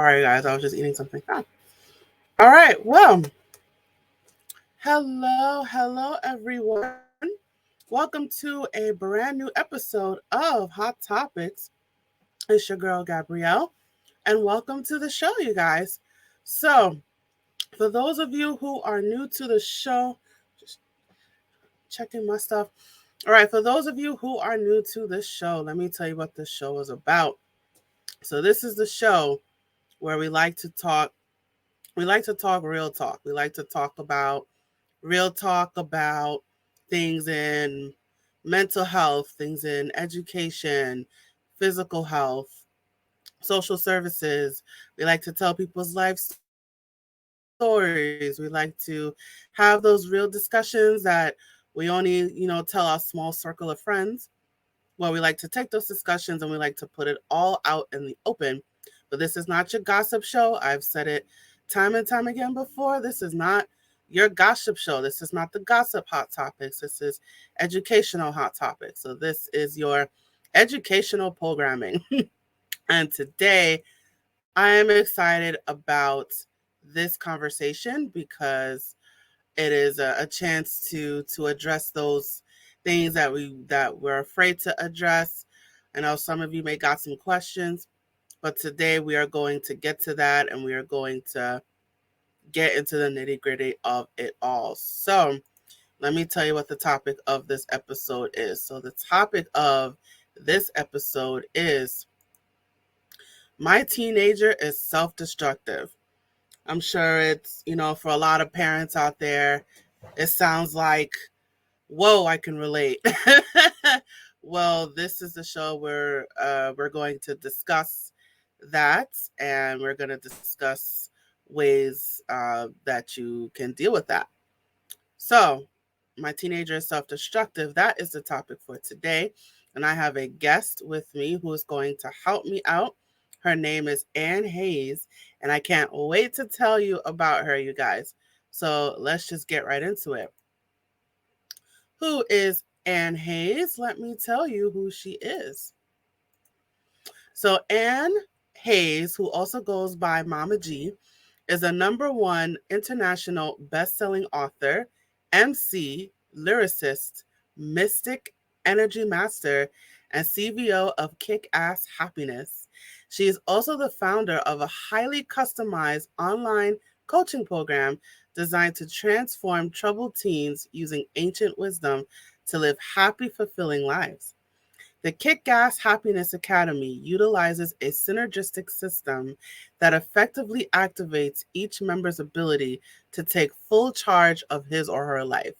Sorry, guys. I was just eating something. Ah. All right. Well, hello, everyone. Welcome to a brand new episode of Hot Topics. It's your girl, Gabrielle, and welcome to the show, you guys. So, for those of you who are new to the show, just checking my stuff. All right, for those of you who are new to this show, let me tell you what this show is about. So, this is the show where we like to talk. We like to talk real talk. We like to talk about real talk about things in mental health, things in education, physical health, social services. We like to tell people's life stories. We like to have those real discussions that we only, tell our small circle of friends. Well, we like to take those discussions and we like to put it all out in the open. But this is not your gossip show. I've said it time and time again before. This is not your gossip show. This is not the gossip hot topics. This is educational hot topics. So this is your educational programming. And today I am excited about this conversation because it is a chance to address those things that we're afraid to address. I know some of you may got some questions, but today we are going to get to that and we are going to get into the nitty-gritty of it all. So, let me tell you what the topic of this episode is. So, the topic of this episode is my teenager is self-destructive. I'm sure it's, for a lot of parents out there, it sounds like, whoa, I can relate. Well, this is the show where we're going to discuss that, and we're going to discuss ways that you can deal with that. So, my teenager is self destructive. That is the topic for today. And I have a guest with me who is going to help me out. Her name is Ann Hayes, and I can't wait to tell you about her, you guys. So, let's just get right into it. Who is Ann Hayes? Let me tell you who she is. So, Ann Hayes, who also goes by Mama G, is a #1 international best-selling author, MC, lyricist, mystic, energy master, and CVO of Kick Ass Happiness. She is also the founder of a highly customized online coaching program designed to transform troubled teens using ancient wisdom to live happy, fulfilling lives. The Kick-Ass Happiness Academy utilizes a synergistic system that effectively activates each member's ability to take full charge of his or her life,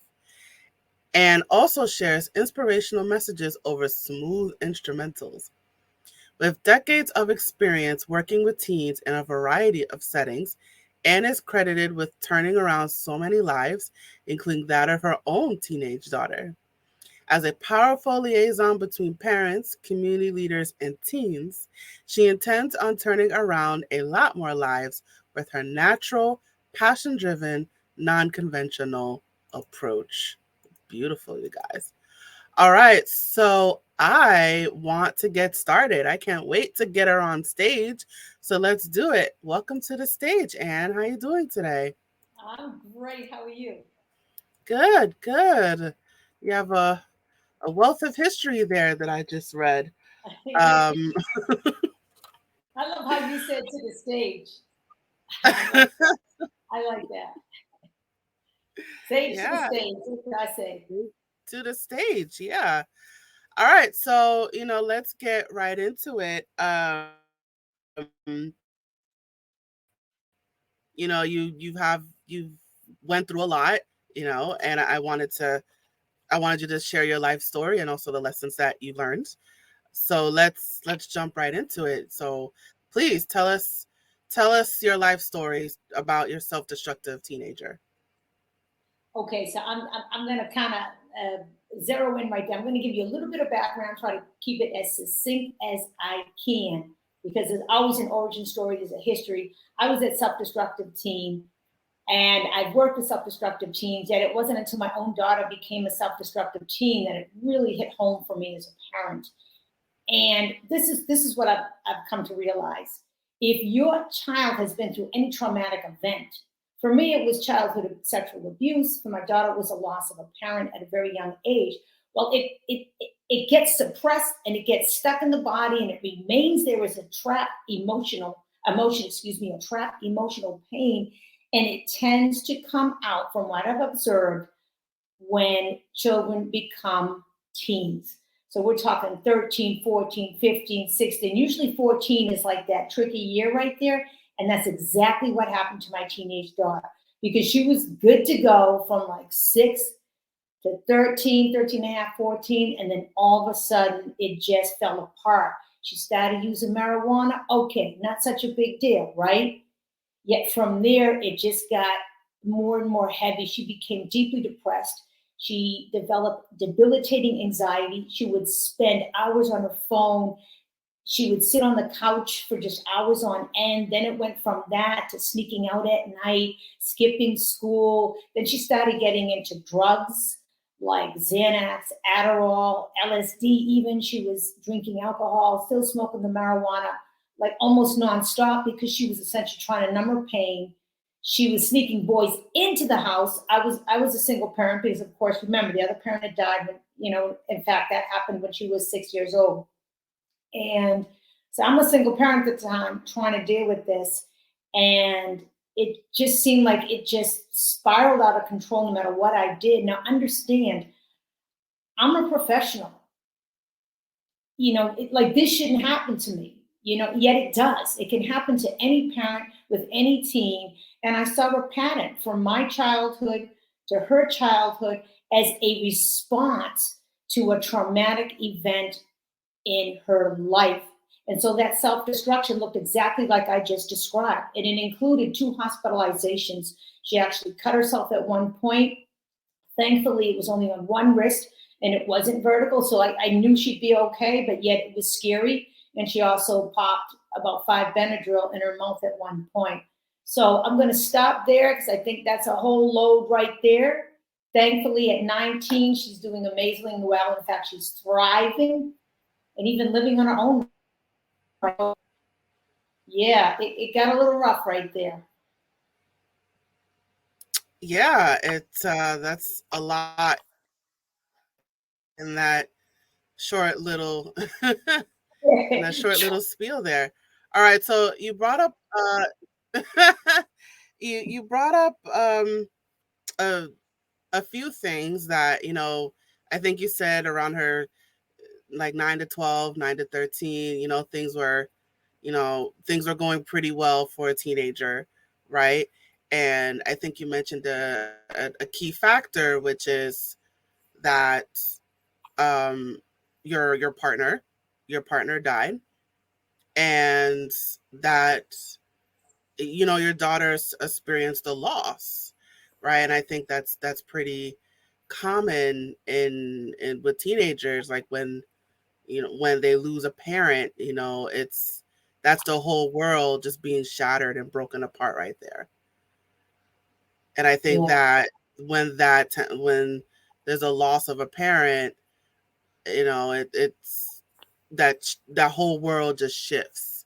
and also shares inspirational messages over smooth instrumentals. With decades of experience working with teens in a variety of settings, Anne is credited with turning around so many lives, including that of her own teenage daughter. As a powerful liaison between parents, community leaders, and teens, she intends on turning around a lot more lives with her natural, passion driven, non conventional approach. Beautiful, you guys. All right, so I want to get started. I can't wait to get her on stage. So let's do it. Welcome to the stage, Anne. How are you doing today? I'm great. How are you? Good, good. You have a wealth of history there that I just read. Um, I love how you said to the stage. I like I like that. Sage to the yeah, stage. What did I say? to the stage. Yeah. All right. So, let's get right into it. You've went through a lot, and I wanted you to share your life story and also the lessons that you learned. So let's jump right into it. So please tell us your life stories about your self-destructive teenager. Okay, so I'm going to kind of zero in right there. I'm going to give you a little bit of background, try to keep it as succinct as I can, because there's always an origin story, there's a history. I was a self-destructive teen, and I've worked with self-destructive teens, yet it wasn't until my own daughter became a self-destructive teen that it really hit home for me as a parent. And this is what I've come to realize. if your child has been through any traumatic event, for me, it was childhood sexual abuse. For my daughter, it was a loss of a parent at a very young age. Well, it gets suppressed and it gets stuck in the body and it remains there as a trapped a trapped emotional pain. And it tends to come out, from what I've observed, when children become teens. So we're talking 13, 14, 15, 16. Usually 14 is like that tricky year right there. And that's exactly what happened to my teenage daughter, because she was good to go from like 6 to 13, 13 and a half, 14. And then all of a sudden it just fell apart. She started using marijuana. Okay, not such a big deal, right? Yet from there, it just got more and more heavy. She became deeply depressed. She developed debilitating anxiety. She would spend hours on her phone. She would sit on the couch for just hours on end. Then it went from that to sneaking out at night, skipping school. Then she started getting into drugs like Xanax, Adderall, LSD even. She was drinking alcohol, still smoking the marijuana, like almost nonstop, because she was essentially trying to numb her pain. She was sneaking boys into the house. I was a single parent because, of course, remember, the other parent had died. When, in fact, that happened when she was 6 years old. And so I'm a single parent at the time trying to deal with this. And it just seemed like it just spiraled out of control no matter what I did. Now, understand, I'm a professional. Like this shouldn't happen to me, yet it does. It can happen to any parent with any teen. And I saw a pattern from my childhood to her childhood as a response to a traumatic event in her life. And so that self-destruction looked exactly like I just described. And it included 2 hospitalizations. She actually cut herself at one point. Thankfully, it was only on one wrist and it wasn't vertical. So I knew she'd be okay, but yet it was scary. And she also popped about 5 Benadryl in her mouth at one point. So I'm going to stop there because I think that's a whole load right there. Thankfully, at 19, she's doing amazingly well. In fact, she's thriving and even living on her own. Yeah, it got a little rough right there. Yeah, it's that's a lot in that short little in that short little spiel there. All right, so you brought up you brought up a few things that I think you said around her like 9 to 12, 9 to 13, things were going pretty well for a teenager, right? And I think you mentioned a key factor, which is that your partner died, and that your daughter's experienced a loss, right? And I think that's pretty common in with teenagers, like when they lose a parent, that's the whole world just being shattered and broken apart right there. And I think that when there's a loss of a parent, it's that whole world just shifts,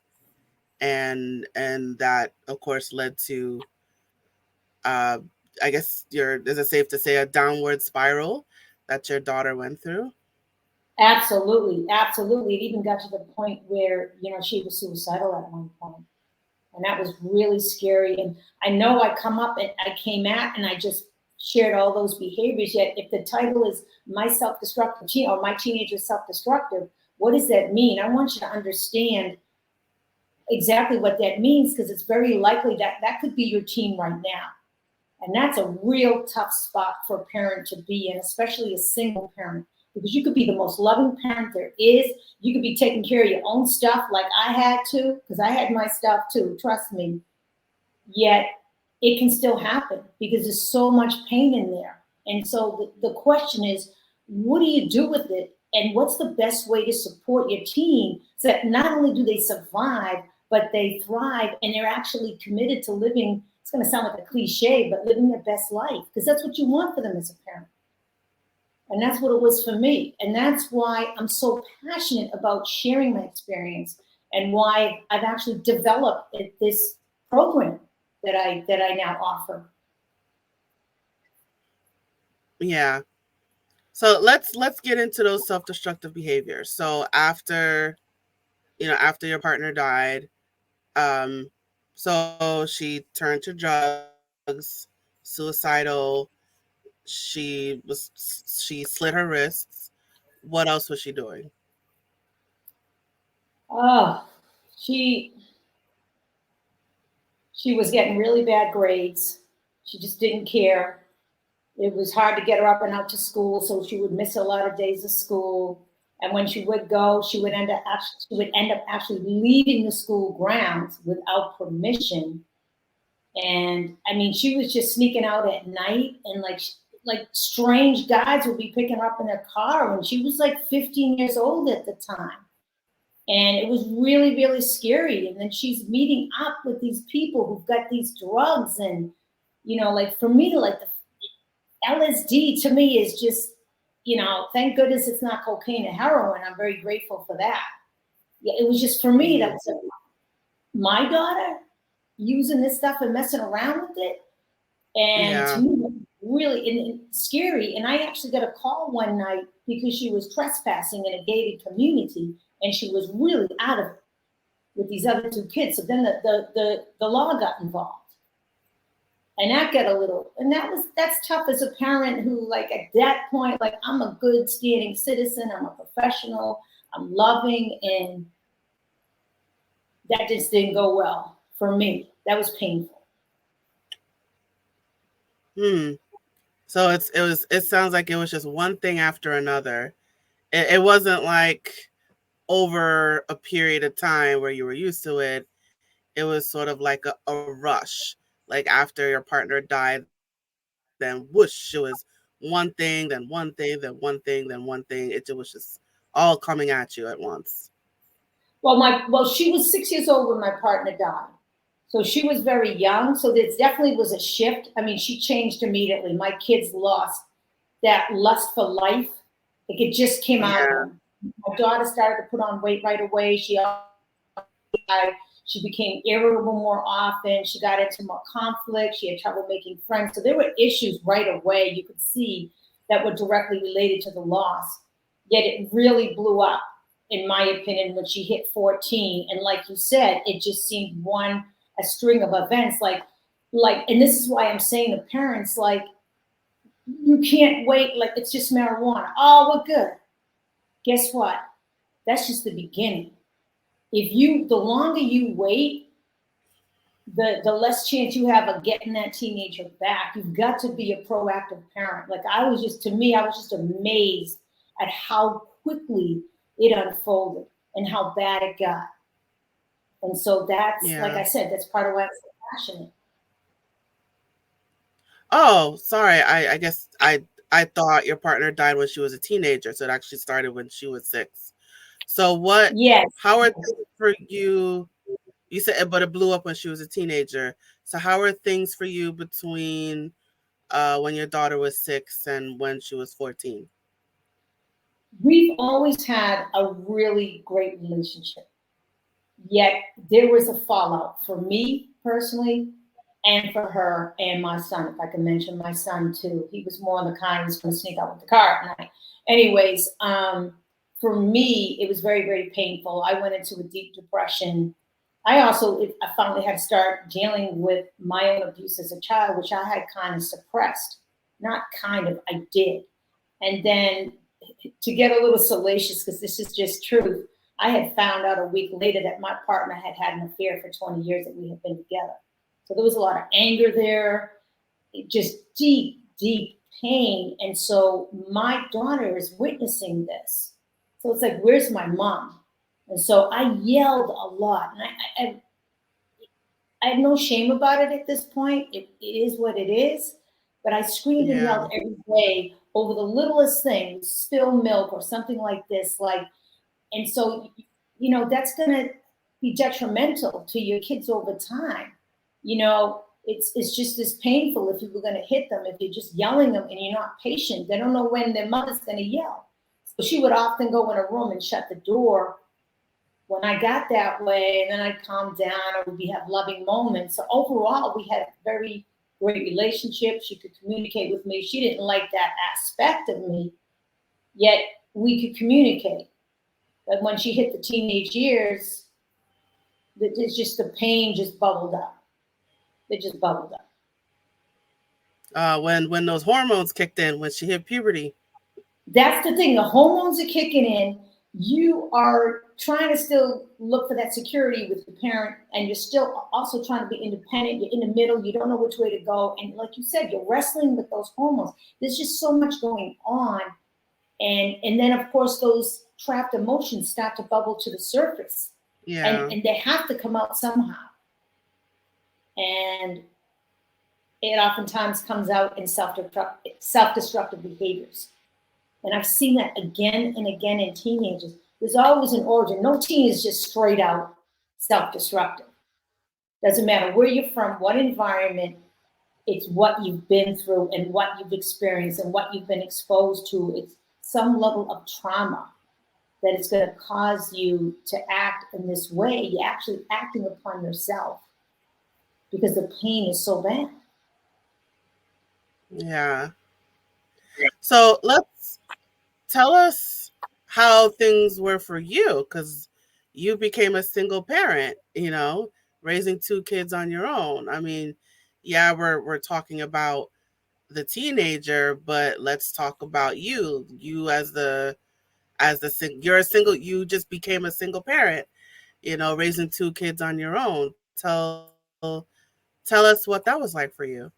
and that of course led to I guess is it safe to say a downward spiral that your daughter went through? Absolutely. It even got to the point where, she was suicidal at one point. And that was really scary. And I know I came at and I just shared all those behaviors. Yet if the title is my self-destructive teen or my teenager self-destructive, what does that mean? I want you to understand exactly what that means, because it's very likely that that could be your teen right now. And that's a real tough spot for a parent to be in, especially a single parent, because you could be the most loving parent there is. You could be taking care of your own stuff like I had to, because I had my stuff too, trust me. Yet it can still happen because there's so much pain in there. And so the question is, what do you do with it? And what's the best way to support your teen so that not only do they survive, but they thrive and they're actually committed to living, it's going to sound like a cliche, but living their best life, because that's what you want for them as a parent. And that's what it was for me. And that's why I'm so passionate about sharing my experience and why I've actually developed this program that I now offer. Yeah. So let's get into those self-destructive behaviors. So after your partner died, so she turned to drugs, suicidal. She slit her wrists. What else was she doing? Oh, she was getting really bad grades. She just didn't care. It was hard to get her up and out to school, so she would miss a lot of days of school. And when she would go, she would end up actually leaving the school grounds without permission. And I mean, she was just sneaking out at night, and like strange guys would be picking her up in their car. And she was like 15 years old at the time. And it was really, really scary. And then she's meeting up with these people who've got these drugs. And, like for me, like the LSD to me is just, thank goodness it's not cocaine and heroin. I'm very grateful for that. Yeah, it was just for me, that was my daughter using this stuff and messing around with it. And to me, really scary. And I actually got a call one night because she was trespassing in a gated community, and she was really out of it with these other two kids. So then the law got involved. And that got a little, and that's tough as a parent who, like, at that point, like, I'm a good standing citizen, I'm a professional, I'm loving, and that just didn't go well for me. That was painful. So it sounds like it was just one thing after another. It wasn't like over a period of time where you were used to it. It was sort of like a rush. Like after your partner died, then whoosh, it was one thing, then one thing, then one thing, then one thing. It was just all coming at you at once. Well, she was 6 years old when my partner died. So she was very young. So there definitely was a shift. I mean, she changed immediately. My kids lost that lust for life. Like, it just came out of them. My daughter started to put on weight right away. She became irritable more often. She got into more conflict. She had trouble making friends. So there were issues right away you could see that were directly related to the loss. Yet it really blew up, in my opinion, when she hit 14. And like you said, it just seemed a string of events. Like, and this is why I'm saying to parents, like, you can't wait. Like, it's just marijuana. Oh, we're good. Guess what? That's just the beginning. The longer you wait, the less chance you have of getting that teenager back. You've got to be a proactive parent. Like, I was just amazed at how quickly it unfolded and how bad it got. And so that's, like I said, that's part of why I'm so passionate. Oh, sorry. I guess I thought your partner died when she was a teenager, so it actually started when she was 6. So Yes. How are things for you? You said, but it blew up when she was a teenager. So how are things for you between when your daughter was 6 and when she was 14? We've always had a really great relationship. Yet there was a fallout for me personally, and for her and my son. If I can mention my son too, he was more the kind who's going to sneak out with the car at night. Anyways, for me, it was very, very painful. I went into a deep depression. I finally had to start dealing with my own abuse as a child, which I had kind of suppressed. Not kind of, I did. And then, to get a little salacious, because this is just truth, I had found out a week later that my partner had had an affair for 20 years that we had been together. So there was a lot of anger there, just deep, deep pain. And so my daughter is witnessing this. So it's like, where's my mom? And so I yelled a lot. And I have no shame about it at this point. It is what it is. But I screamed and yelled every day over the littlest things, spill milk or something like this. And so, that's going to be detrimental to your kids over time. It's just as painful if you were going to hit them, if you're just yelling them and you're not patient. They don't know when their mother's going to yell. So she would often go in a room and shut the door when I got that way, and then I'd calm down, or we'd have loving moments. So overall, we had a very great relationship. She could communicate with me. She didn't like that aspect of me, yet we could communicate. But when she hit the teenage years, it's just the pain just bubbled up. It just bubbled up. When those hormones kicked in, when she hit puberty. That's the thing. The hormones are kicking in. You are trying to still look for that security with the parent, and you're still also trying to be independent. You're in the middle. You don't know which way to go. And like you said, you're wrestling with those hormones. There's just so much going on. And then, of course, those trapped emotions start to bubble to the surface. Yeah. And they have to come out somehow. And it oftentimes comes out in self-destructive behaviors. And I've seen that again and again in teenagers. There's always an origin. No teen is just straight out self-destructive. Doesn't matter where you're from, what environment, it's what you've been through and what you've experienced and what you've been exposed to. It's some level of trauma that is going to cause you to act in this way. You're actually acting upon yourself because the pain is so bad. Yeah. So tell us how things were for you, because you became a single parent, raising two kids on your own. I mean, yeah, we're talking about the teenager, but let's talk about you. You you're a single, you just became a single parent, raising two kids on your own. Tell us what that was like for you.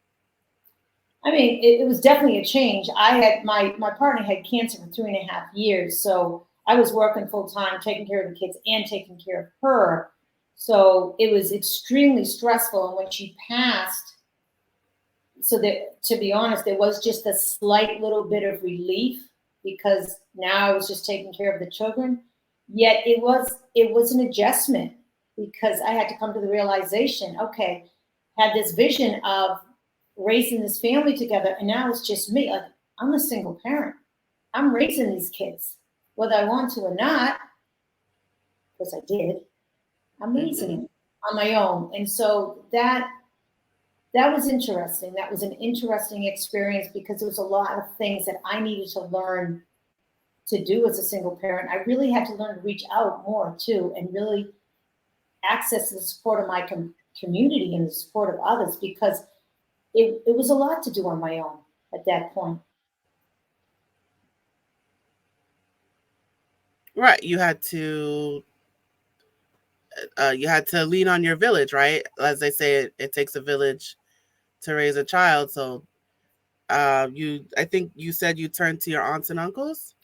I mean, it was definitely a change. I had my partner had cancer for 3.5 years, so I was working full time, taking care of the kids and taking care of her. So it was extremely stressful. And when she passed, so that, to be honest, there was just a slight little bit of relief because now I was just taking care of the children. Yet it was an adjustment because I had to come to the realization, okay, had this vision of raising this family together, and now it's just me. Like, I'm a single parent. I'm raising these kids, whether I want to or not, because I did. I'm raising them on my own, and so that was interesting. That was an interesting experience because there was a lot of things that I needed to learn to do as a single parent. I really had to learn to reach out more too, and really access the support of my community and the support of others because it was a lot to do on my own at that point. Right. You had to lean on your village, right? As they say, it takes a village to raise a child. So I think you said you turned to your aunts and uncles.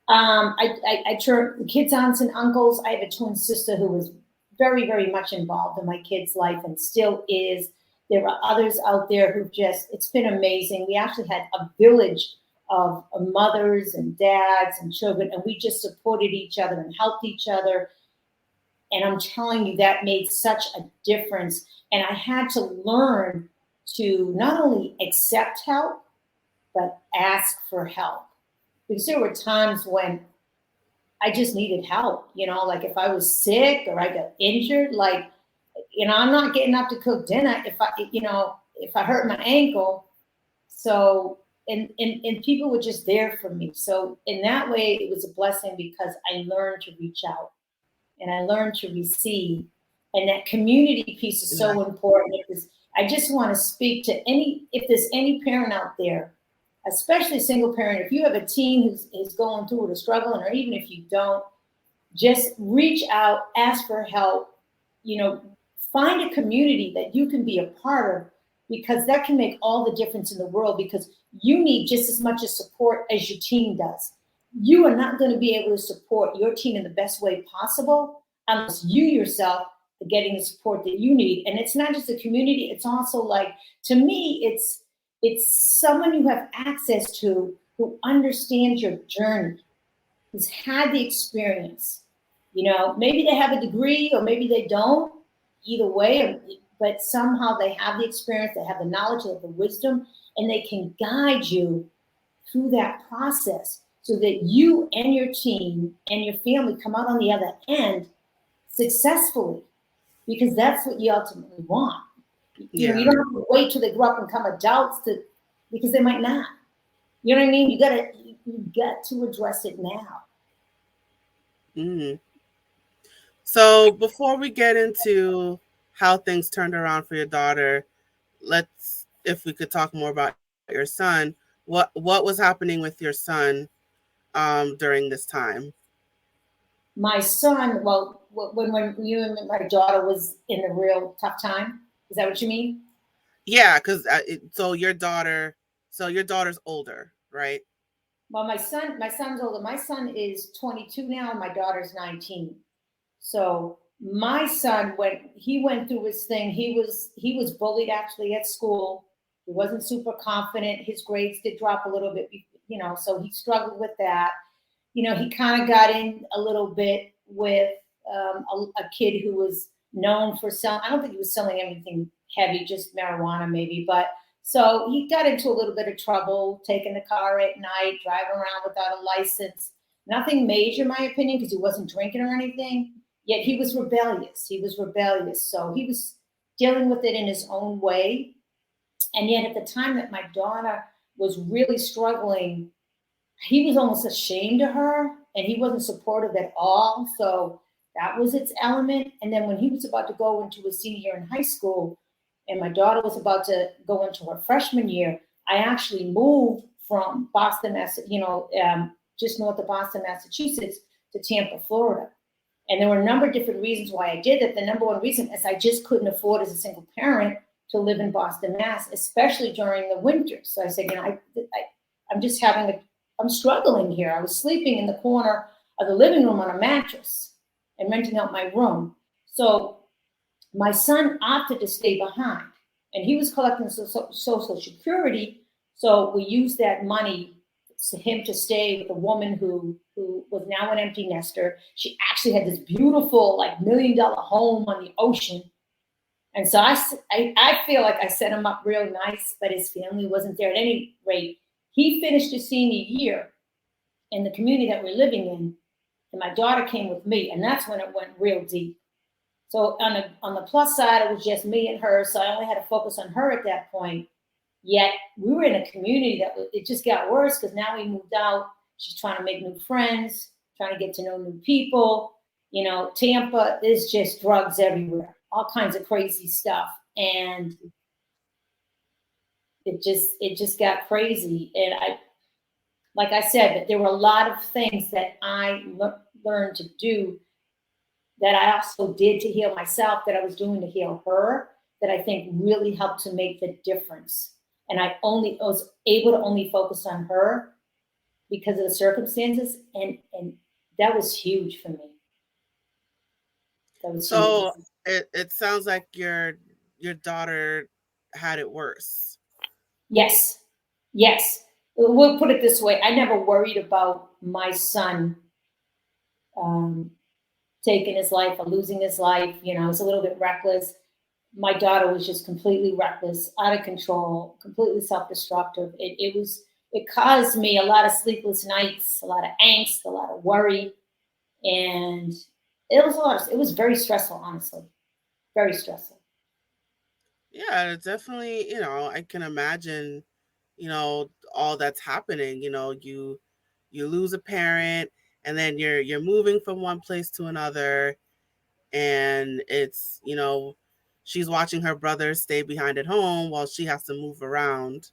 I turned the kids' aunts and uncles. I have a twin sister who was very, very much involved in my kids' life and still is. There are others out there who it's been amazing. We actually had a village of mothers and dads and children, and we just supported each other and helped each other. And I'm telling you, that made such a difference. And I had to learn to not only accept help, but ask for help. Because there were times when I just needed help, like if I was sick or I got injured, like, I'm not getting up to cook dinner if I hurt my ankle. So, and people were just there for me. So in that way, it was a blessing because I learned to reach out and I learned to receive. And that community piece is so important because I just want to speak to if there's any parent out there, especially a single parent, if you have a teen who's going through it or struggling, or even if you don't, just reach out, ask for help, find a community that you can be a part of, because that can make all the difference in the world, because you need just as much support as your teen does. You are not going to be able to support your teen in the best way possible unless you yourself are getting the support that you need. And it's not just a community, it's also like, to me, it's someone you have access to who understands your journey, who's had the experience. Maybe they have a degree or maybe they don't, either way, but somehow they have the experience, they have the knowledge, they have the wisdom, and they can guide you through that process. so that you and your team and your family come out on the other end successfully, because that's what you ultimately want. You know, you don't have to wait till they grow up and become adults because they might not. You know what I mean? You got to address it now. Mm-hmm. So before we get into how things turned around for your daughter, if we could talk more about your son. What was happening with your son during this time? My son, well, when you and my daughter was in a real tough time, is that what you mean? Yeah, because so your daughter's older, right? Well, my son's older. My son is 22 now, and my daughter's 19. So my son, when he went through his thing, he was bullied actually at school. He wasn't super confident. His grades did drop a little bit, so he struggled with that. He kind of got in a little bit with a kid who was known for selling. I don't think he was selling anything heavy, just marijuana maybe. But so he got into a little bit of trouble, taking the car at night, driving around without a license. Nothing major, in my opinion, because he wasn't drinking or anything. Yet he was rebellious. So he was dealing with it in his own way. And yet at the time that my daughter was really struggling, he was almost ashamed of her, and he wasn't supportive at all. So that was its element. And then when he was about to go into his senior year in high school, and my daughter was about to go into her freshman year, I actually moved from Boston, just north of Boston, Massachusetts, to Tampa, Florida. And there were a number of different reasons why I did it. The number one reason is I just couldn't afford as a single parent to live in Boston, Mass, especially during the winter. So I said, I'm struggling here. I was sleeping in the corner of the living room on a mattress and renting out my room. So my son opted to stay behind, and he was collecting Social Security. So we used that money for him to stay with a woman who was now an empty nester. She actually had this beautiful, like, $1 million home on the ocean. And so I feel like I set him up real nice, but his family wasn't there. At any rate, he finished his senior year in the community that we're living in, and my daughter came with me, and that's when it went real deep. So on the plus side, it was just me and her, so I only had to focus on her at that point. Yet we were in a community that it just got worse, because now we moved out. She's trying to make new friends, trying to get to know new people. Tampa, there's just drugs everywhere, all kinds of crazy stuff, and it just got crazy. And like I said, there were a lot of things that I learned to do that I also did to heal myself, that I was doing to heal her, that I think really helped to make the difference. And I was able to only focus on her because of the circumstances, and that was huge for me. That was So huge. it sounds like your daughter had it worse. Yes. We'll put it this way. I never worried about my son taking his life or losing his life. I was a little bit reckless. My daughter was just completely reckless, out of control, completely self-destructive. It caused me a lot of sleepless nights, a lot of angst, a lot of worry. And it was very stressful, honestly. Very stressful. Yeah, it definitely, I can imagine, all that's happening. You lose a parent, and then you're moving from one place to another, and it's, she's watching her brother stay behind at home while she has to move around,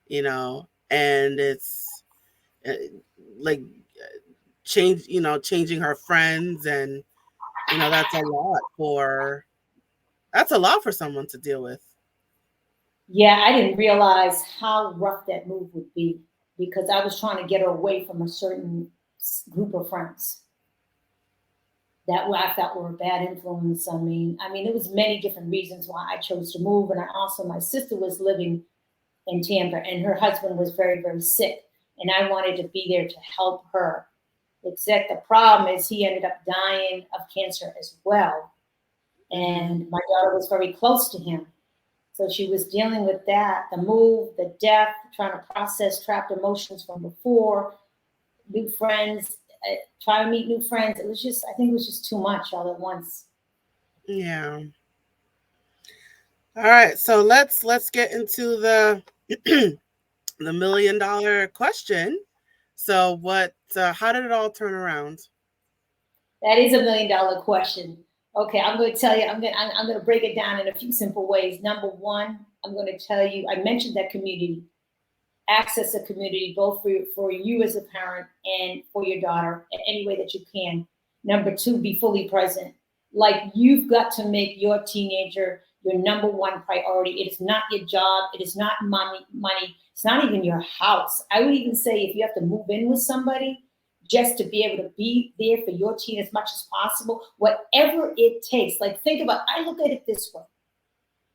and it's uh, like changing her friends, and that's a lot for someone to deal with. Yeah, I didn't realize how rough that move would be, because I was trying to get her away from a certain group of friends that I felt were a bad influence on me. I mean, there was many different reasons why I chose to move, and my sister was living in Tampa, and her husband was very, very sick, and I wanted to be there to help her. Except the problem is he ended up dying of cancer as well, and my daughter was very close to him. So she was dealing with that, the move, the death, trying to process trapped emotions from before. new friends, try to meet new friends. It was just, I think it was just too much all at once. Yeah. All right, so let's get into the the $1 million question. So what? How did it all turn around? That is $1 million question. Okay, I'm going to tell you. I'm going to break it down in a few simple ways. Number one, I'm going to tell you. I mentioned that community, access a community, both for you as a parent and for your daughter in any way that you can. Number two, be fully present. Like, you've got to make your teenager your number one priority. It is not your job. It is not money. It's not even your house. I would even say if you have to move in with somebody, just to be able to be there for your teen as much as possible, whatever it takes. Like, think about, I look at it this way.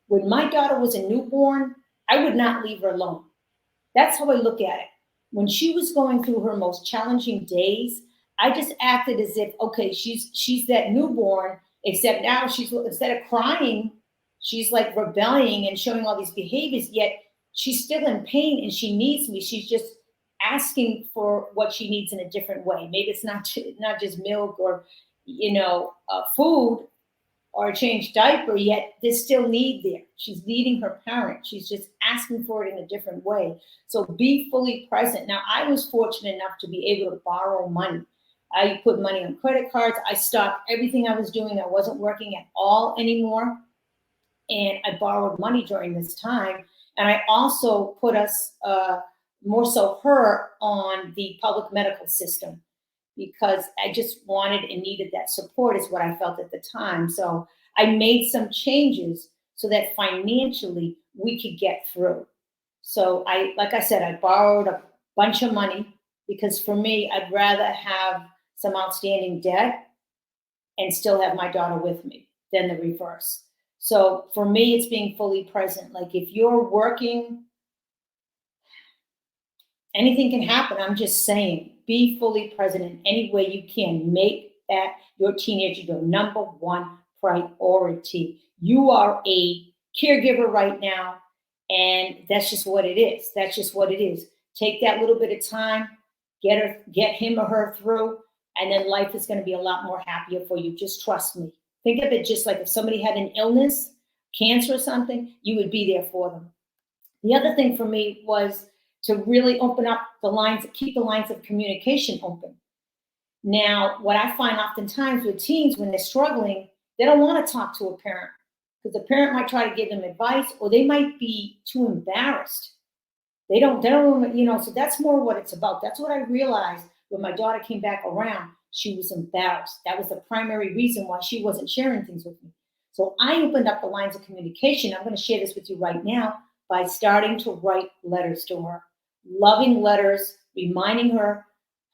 When my daughter was a newborn, I would not leave her alone. That's how I look at it. When she was going through her most challenging days, I just acted as if, okay, she's that newborn, except now she's, instead of crying, she's like rebelling and showing all these behaviors, yet she's still in pain and she needs me. She's just asking for what she needs in a different way. Maybe it's not just milk or, food or a changed diaper, yet there's still need there. She's needing her parent. She's just asking for it in a different way. So be fully present. Now, I was fortunate enough to be able to borrow money. I put money on credit cards. I stopped everything I was doing. I wasn't working at all anymore. And I borrowed money during this time. And I also put us, more so her, on the public medical system, because I just wanted and needed that support, is what I felt at the time. So I made some changes so that financially we could get through. So like I said, I borrowed a bunch of money because for me, I'd rather have some outstanding debt and still have my daughter with me than the reverse. So for me, it's being fully present. Like, if you're working, anything can happen. I'm just saying, be fully present in any way you can. Make that your teenager your number one priority. You are a caregiver right now, and that's just what it is. That's just what it is. Take that little bit of time, get him or her through, and then life is going to be a lot more happier for you. Just trust me. Think of it just like if somebody had an illness, cancer or something, you would be there for them. The other thing for me was to really open up the lines, keep the lines of communication open. Now, what I find oftentimes with teens when they're struggling, they don't want to talk to a parent because the parent might try to give them advice, or they might be too embarrassed. They don't, so that's more what it's about. That's what I realized when my daughter came back around. She was embarrassed. That was the primary reason why she wasn't sharing things with me. So I opened up the lines of communication. I'm going to share this with you right now by starting to write letters to her. Loving letters, reminding her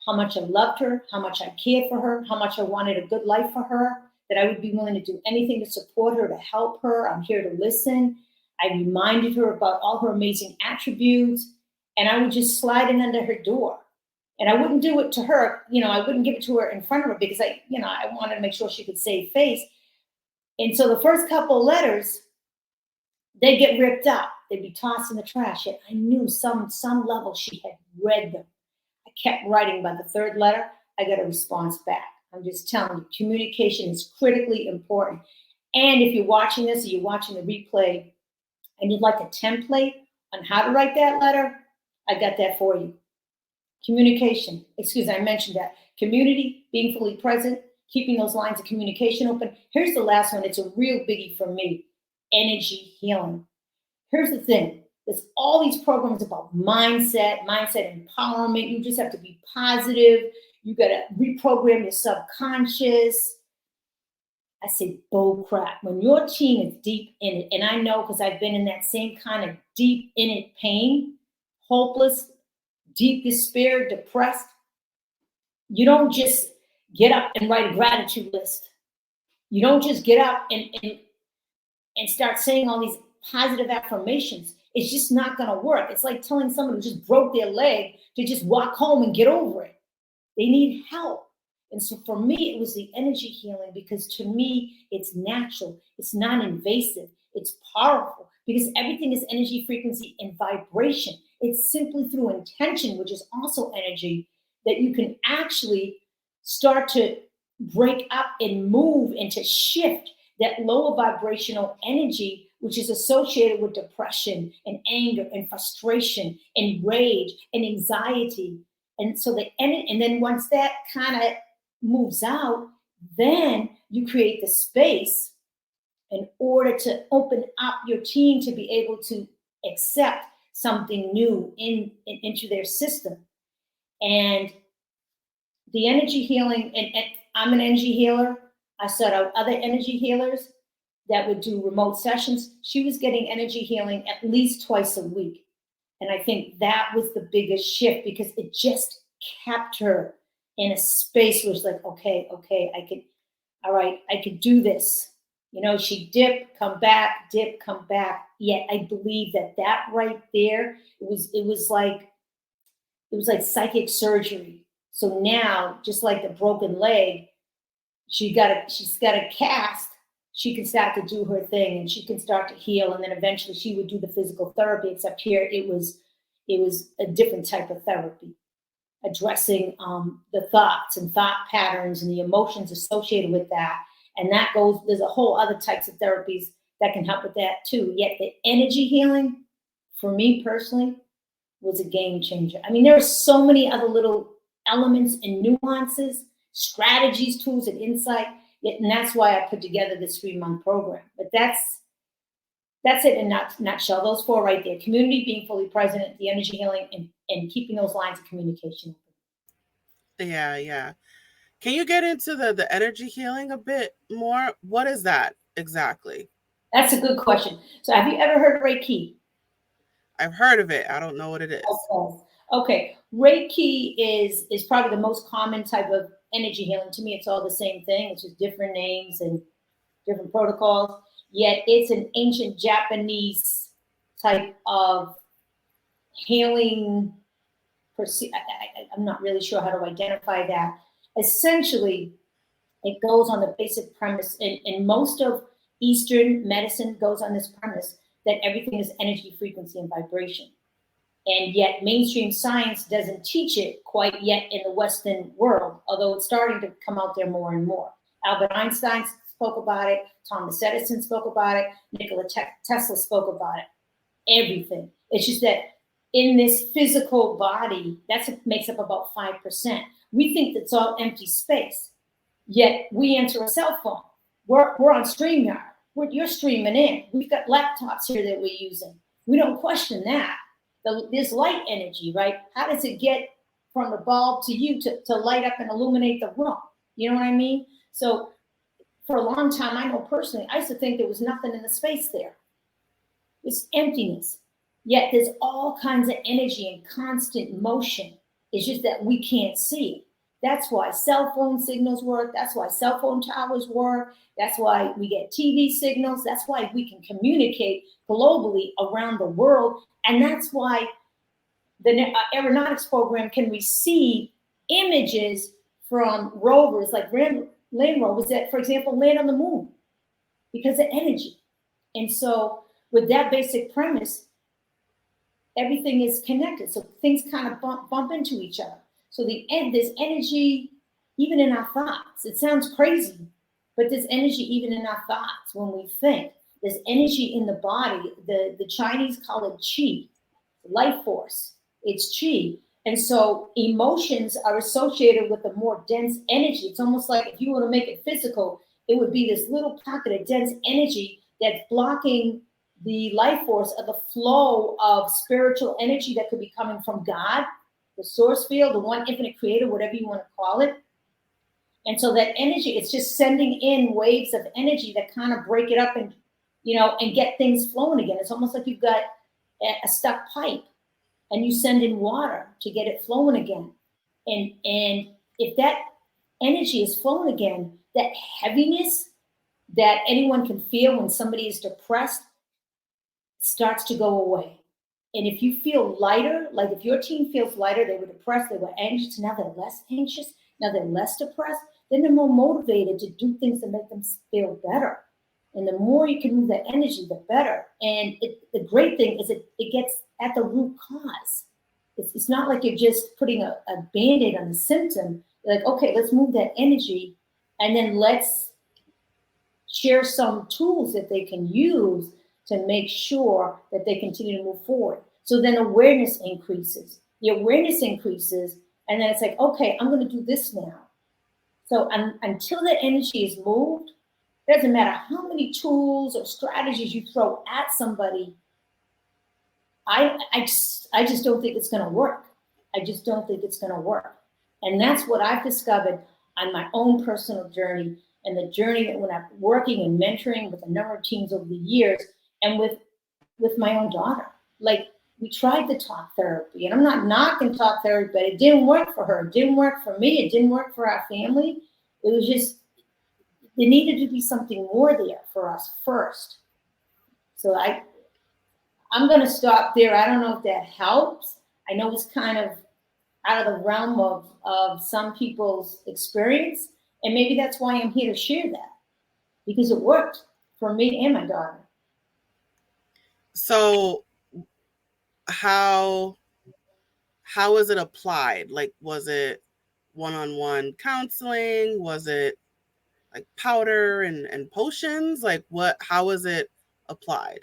how much I loved her, how much I cared for her, how much I wanted a good life for her, that I would be willing to do anything to support her, to help her. I'm here to listen. I reminded her about all her amazing attributes, and I would just slide in under her door. And I wouldn't do it to her, I wouldn't give it to her in front of her because I wanted to make sure she could save face. And so the first couple of letters, they get ripped up. They'd be tossed in the trash. Yet I knew some level she had read them. I kept writing. By the third letter, I got a response back. I'm just telling you, communication is critically important. And if you're watching this or you're watching the replay and you'd like a template on how to write that letter, I got that for you. Communication. I mentioned that. Community, being fully present, keeping those lines of communication open. Here's the last one. It's a real biggie for me. Energy healing. Here's the thing. There's all these programs about mindset empowerment. You just have to be positive. You got to reprogram your subconscious. I say bull crap. When your teen is deep in it, and I know because I've been in that same kind of deep in it pain, hopeless, deep despair, depressed, you don't just get up and write a gratitude list. You don't just get up and start saying all these positive affirmations. It's just not going to work. It's like telling someone who just broke their leg to just walk home and get over it. They need help. And so for me, it was the energy healing, because to me, it's natural. It's non-invasive. It's powerful because everything is energy, frequency, and vibration. It's simply through intention, which is also energy, that you can actually start to break up and move and to shift that lower vibrational energy, which is associated with depression and anger and frustration and rage and anxiety. And so and then once that kind of moves out, then you create the space in order to open up your team to be able to accept something new into their system. And the energy healing, and I'm an energy healer. I sought out other energy healers that would do remote sessions. She was getting energy healing at least twice a week. And I think that was the biggest shift, because it just kept her in a space where it's like, okay, I could do this. You know, she dip, come back, dip, come back. Yet I believe that right there, it was like psychic surgery. So now, just like the broken leg, she's got a cast. She can start to do her thing, and she can start to heal, and then eventually she would do the physical therapy. Except here, it was a different type of therapy, addressing the thoughts and thought patterns and the emotions associated with that. And that goes. There's a whole other types of therapies that can help with that too. Yet the energy healing, for me personally, was a game changer. I mean, there are so many other little elements and nuances, strategies, tools, and insight. And that's why I put together this 3-month program. But that's it in a nutshell. Those 4 right there: community, being fully present, the energy healing, and keeping those lines of communication open. Yeah. Can you get into the energy healing a bit more? What is that exactly? That's a good question. So have you ever heard of Reiki? I've heard of it. I don't know what it is. Okay. Reiki is probably the most common type of energy healing. To me, it's all the same thing. It's just different names and different protocols. Yet it's an ancient Japanese type of healing. I'm not really sure how to identify that. Essentially, it goes on the basic premise, and most of Eastern medicine goes on this premise that everything is energy, frequency, and vibration. And yet mainstream science doesn't teach it quite yet in the Western world, although it's starting to come out there more and more. Albert Einstein spoke about it. Thomas Edison spoke about it. Nikola Tesla spoke about it. Everything. It's just that in this physical body, makes up about 5%. We think that's all empty space. Yet we enter a cell phone. We're on StreamYard. You're streaming in. We've got laptops here that we're using. We don't question that. There's light energy, right? How does it get from the bulb to you to light up and illuminate the room? You know what I mean? So for a long time, I know personally, I used to think there was nothing in the space there. It's emptiness. Yet there's all kinds of energy and constant motion. It's just that we can't see it. That's why cell phone signals work. That's why cell phone towers work. That's why we get TV signals. That's why we can communicate globally around the world. And that's why the aeronautics program can receive images from rovers, like land rovers that, for example, land on the moon because of energy. And so with that basic premise, everything is connected. So things kind of bump into each other. So there's energy even in our thoughts. It sounds crazy, but there's energy even in our thoughts when we think. There's energy in the body. The Chinese call it qi, life force. It's qi. And so emotions are associated with a more dense energy. It's almost like if you were to make it physical, it would be this little pocket of dense energy that's blocking the life force of the flow of spiritual energy that could be coming from God, the source field, the one infinite creator, whatever you want to call it. And so that energy, it's just sending in waves of energy that kind of break it up and, and get things flowing again. It's almost like you've got a stuck pipe and you send in water to get it flowing again. And if that energy is flowing again, that heaviness that anyone can feel when somebody is depressed starts to go away. And if you feel lighter, like if your team feels lighter, they were depressed, they were anxious, now they're less anxious, now they're less depressed, then they're more motivated to do things that make them feel better. And the more you can move that energy, the better. And the great thing is it gets at the root cause. It's not like you're just putting a Band-Aid on the symptom. You're like, okay, let's move that energy, and then let's share some tools that they can use to make sure that they continue to move forward. So then awareness increases. The awareness increases, and then it's like, okay, I'm going to do this now. So until the energy is moved, it doesn't matter how many tools or strategies you throw at somebody. I just don't think it's going to work. I just don't think it's going to work. And that's what I've discovered on my own personal journey, and the journey that when I'm working and mentoring with a number of teams over the years, and with my own daughter. Like, we tried the talk therapy, and I'm not knocking talk therapy, but it didn't work for her. It didn't work for me. It didn't work for our family. It was just, there needed to be something more there for us first. So I'm going to stop there. I don't know if that helps. I know it's kind of out of the realm of some people's experience, and maybe that's why I'm here to share that, because it worked for me and my daughter. So how was it applied? Like, was it one-on-one counseling? Was it like powder and potions? Like, how was it applied?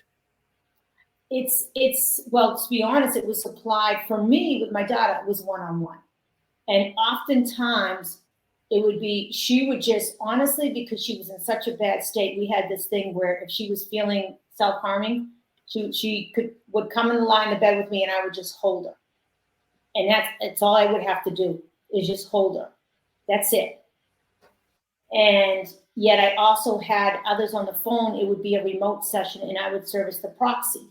It's well, to be honest, it was applied for me with my daughter. It was one-on-one, and oftentimes it would be, she would just, honestly, because she was in such a bad state, we had this thing where if she was feeling self-harming, she would come in the line of bed with me, and I would just hold her, and that's all I would have to do, is just hold her. That's it. And yet I also had others on the phone. It would be a remote session, and I would service the proxy.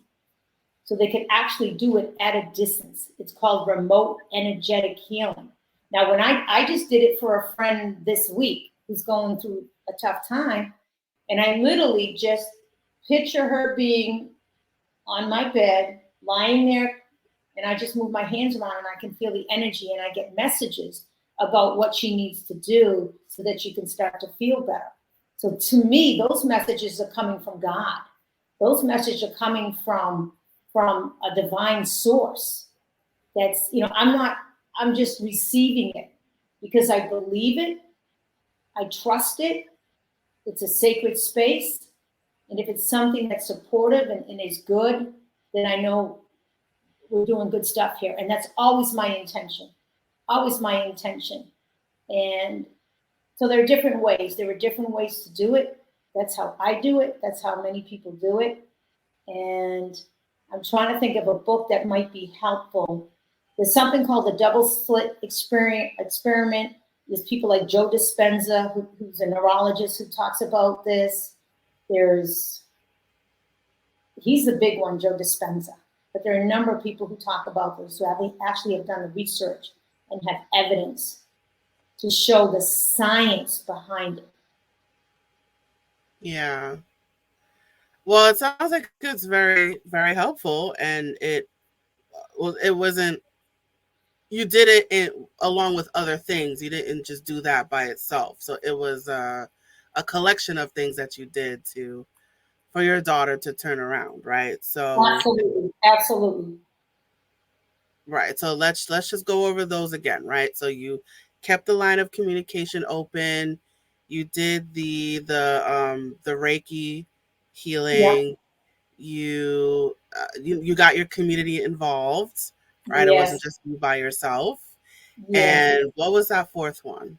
So they could actually do it at a distance. It's called remote energetic healing. Now, when I just did it for a friend this week who's going through a tough time, and I literally just picture her being on my bed, lying there, and I just move my hands around, and I can feel the energy, and I get messages about what she needs to do so that she can start to feel better. So to me, those messages are coming from God. Those messages are coming from a divine source. That's, I'm just receiving it because I believe it. I trust it. It's a sacred space. And if it's something that's supportive and is good, then I know we're doing good stuff here. And that's always my intention. Always my intention. And so there are different ways. There are different ways to do it. That's how I do it. That's how many people do it. And I'm trying to think of a book that might be helpful. There's something called the double slit experiment. There's people like Joe Dispenza, who's a neurologist, who talks about this. He's the big one, Joe Dispenza. But there are a number of people who talk about this, who actually have done the research and have evidence to show the science behind it. Yeah. Well, it sounds like it's very, very helpful, and it wasn't, you did it along with other things. You didn't just do that by itself. So it was a collection of things that you did for your daughter to turn around, right? So absolutely. Right. So let's just go over those again, right? So you kept the line of communication open. You did the Reiki healing. Yep. You got your community involved, right? It wasn't Yes. just you by yourself. Yeah. And what was that fourth one?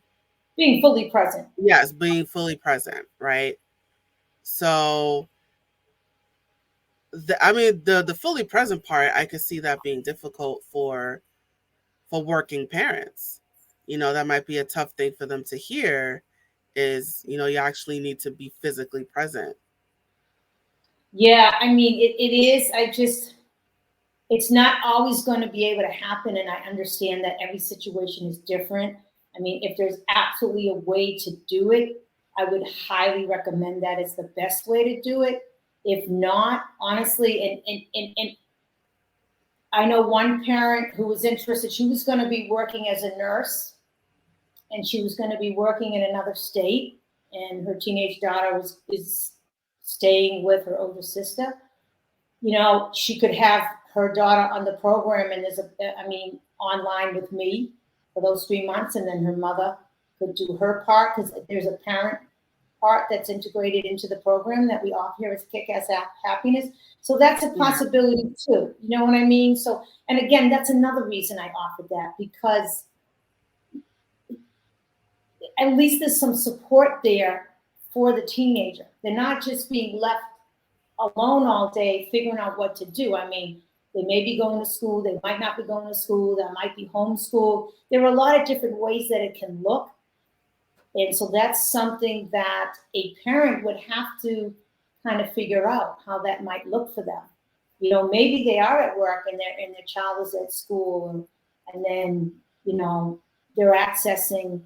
Being fully present. Yes, being fully present, right? So the fully present part, I could see that being difficult for working parents. That might be a tough thing for them to hear, is, you actually need to be physically present. Yeah, I mean, it is. It's not always going to be able to happen. And I understand that every situation is different. I mean, if there's absolutely a way to do it, I would highly recommend that as the best way to do it. If not, honestly, and I know one parent who was interested. She was going to be working as a nurse, and she was going to be working in another state, and her teenage daughter is staying with her older sister. She could have her daughter on the program, and online with me for those 3 months, and then her mother could do her part, because there's a parent part that's integrated into the program that we offer here as Kick-Ass Happiness. So that's a possibility too. You know what I mean? So, and again, that's another reason I offered that, because at least there's some support there for the teenager. They're not just being left alone all day figuring out what to do. I mean, they may be going to school, they might not be going to school, that might be homeschool. There are a lot of different ways that it can look. And so that's something that a parent would have to kind of figure out how that might look for them. You know, maybe they are at work and their child is at school, and then, you know, they're accessing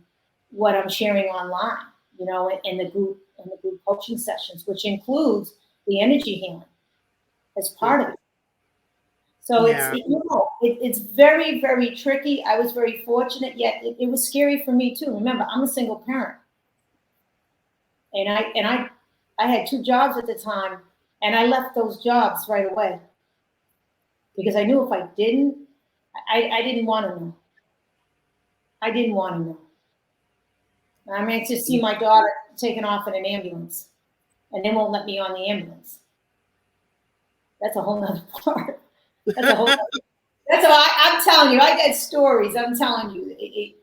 what I'm sharing online, you know, in the group coaching sessions, which includes the energy healing as part of it. So it's very, very tricky. I was very fortunate, yet it was scary for me too. Remember, I'm a single parent, and I had 2 jobs at the time, and I left those jobs right away because I knew if I didn't, I didn't want to know. I didn't want to know. I mean, to see my daughter taken off in an ambulance, and they won't let me on the ambulance. That's a whole nother part. That's all. I'm telling you, I got stories. I'm telling you,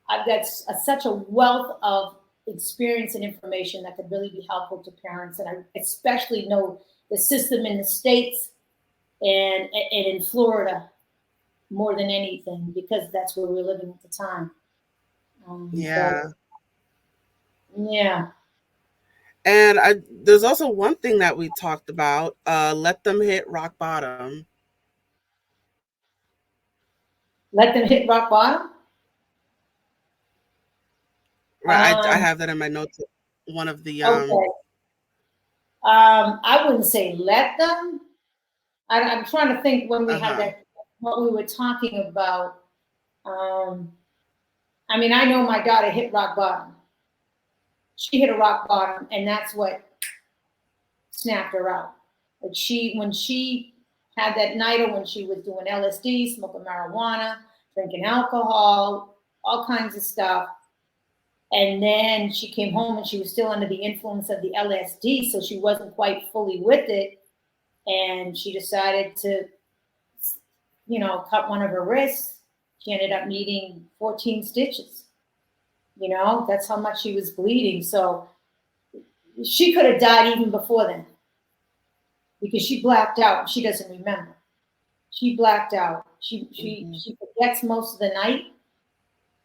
I've got such a wealth of experience and information that could really be helpful to parents, and I especially know the system in the States and in Florida more than anything, because that's where we're living at the time. And there's also one thing that we talked about, let them hit rock bottom. Let them hit rock bottom? Right, I have that in my notes. One of the okay. I wouldn't say let them. I'm trying to think when we had that, what we were talking about. I mean, I know my daughter hit rock bottom. She hit a rock bottom, and that's what snapped her out. Like when she had that night, or when she was doing LSD, smoking marijuana, drinking alcohol, all kinds of stuff. And then she came home and she was still under the influence of the LSD, so she wasn't quite fully with it. And she decided to, you know, cut one of her wrists. She ended up needing 14 stitches. You know, that's how much she was bleeding. So she could have died even before then, because she blacked out. She doesn't remember. She blacked out. She forgets most of the night.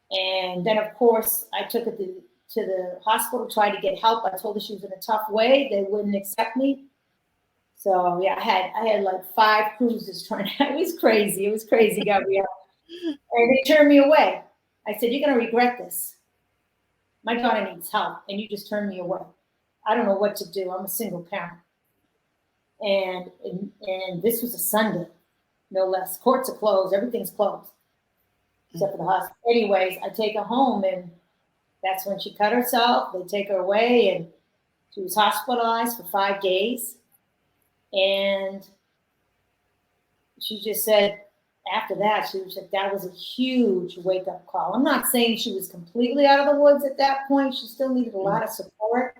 And then, of course, I took her to the hospital, tried to get help. I told her she was in a tough way. They wouldn't accept me. So, yeah, I had like 5 cruises trying to, it was crazy. It was crazy, Gabrielle. And they turned me away. I said, you're going to regret this. My daughter needs help, and you just turned me away. I don't know what to do. I'm a single parent. And this was a Sunday, no less. Courts are closed. Everything's closed, except for the hospital. Anyways, I take her home, and that's when she cut herself. They take her away, and she was hospitalized for 5 days. And she just said, after that, she was like, that was a huge wake-up call. I'm not saying she was completely out of the woods at that point. She still needed a lot of support.